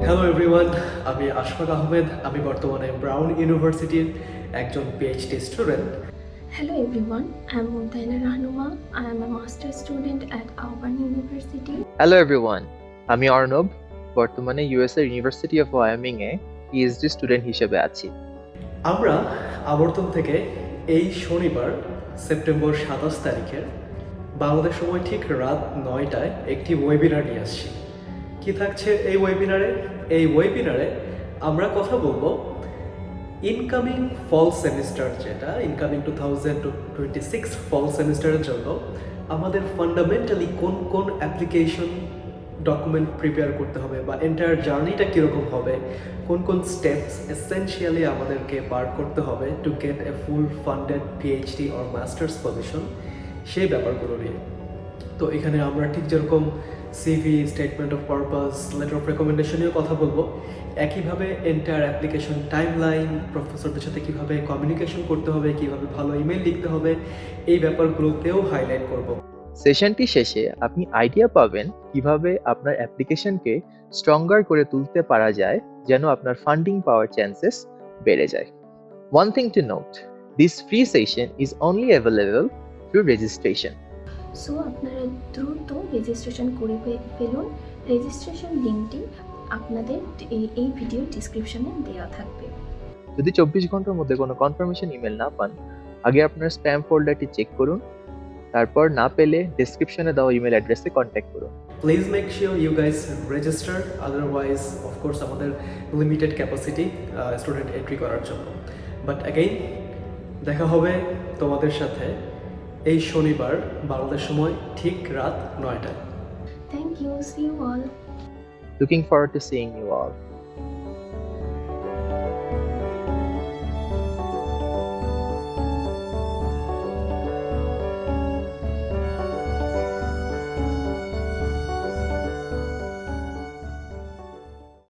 Hello everyone, আমি আশফাক আহমেদ। আমি বর্তমানে ব্রাউন ইউনিভার্সিটির একজন PhD student. Hello everyone, I'm Mumtaina Rahnuma. I am a master's student at Auburn University. Hello everyone, আমি অর্ণব। বর্তমানে USA university of Wyoming A PhD student হিসেবে আছি। আমরা আবর্তন থেকে এই শনিবার সেপ্টেম্বর 27 তারিখের বাংলাদেশ সময় ঠিক রাত 9টায় একটি ওয়েবিনার নিয়ে আসছি। কি থাকছে এই ওয়েবিনারে? এই ওয়েবিনারে আমরা কথা বলবো ইনকামিং ফল সেমিস্টার, যেটা ইনকামিং 2026 ফল সেমিস্টারের জন্য আমাদের ফান্ডামেন্টালি কোন কোন অ্যাপ্লিকেশন ডকুমেন্ট প্রিপেয়ার করতে হবে বা এন্টায়ার জার্নিটা কীরকম হবে, কোন কোন স্টেপস এসেনশিয়ালি আমাদেরকে পার করতে হবে to get A full funded PhD or masters position, সেই ব্যাপারগুলো নিয়ে। তো এখানে আমরা ঠিক যেরকম CV, statement of purpose, letter of recommendation নিয়েও কথা বলবো, একইভাবে এন্টায়ার অ্যাপ্লিকেশন টাইমলাইন, প্রফেসরদের সাথে কীভাবে কমিউনিকেশন করতে হবে, কীভাবে ভালো ইমেল লিখতে হবে, এই ব্যাপারগুলোতেও হাইলাইট করব। সেশনটি শেষে আপনি আইডিয়া পাবেন কিভাবে আপনার অ্যাপ্লিকেশনকে স্ট্রঙ্গার করে তুলতে পারা যায় যেন আপনার ফান্ডিং পাওয়ার চান্সেস বেড়ে যায়। One thing to note, this free session is only available through registration. So আপনারা দ্রুত রেজিস্ট্রেশন করে ফেলুন। রেজিস্ট্রেশন লিঙ্কটি আপনাদের এই ভিডিও ডিসক্রিপশনে দেওয়া থাকবে। যদি 24 ঘন্টার মধ্যে কোনো কনফার্মেশন ইমেল না পান, আগে আপনার স্প্যাম ফোল্ডারটি চেক করুন, তারপর না পেলে ডেসক্রিপশনে দেওয়া ইমেল অ্যাড্রেসে কন্ট্যাক্ট করুন। Please make sure you guys register, otherwise of course আমাদের লিমিটেড ক্যাপাসিটি স্টুডেন্ট এন্ট্রি করার জন্য। বাট অ্যাগেইন দেখা হবে তোমাদের সাথে এই শনিবার বাংলাদেশ সময় ঠিক রাত 9টায়। Thank you, see you all. Looking forward to seeing you all.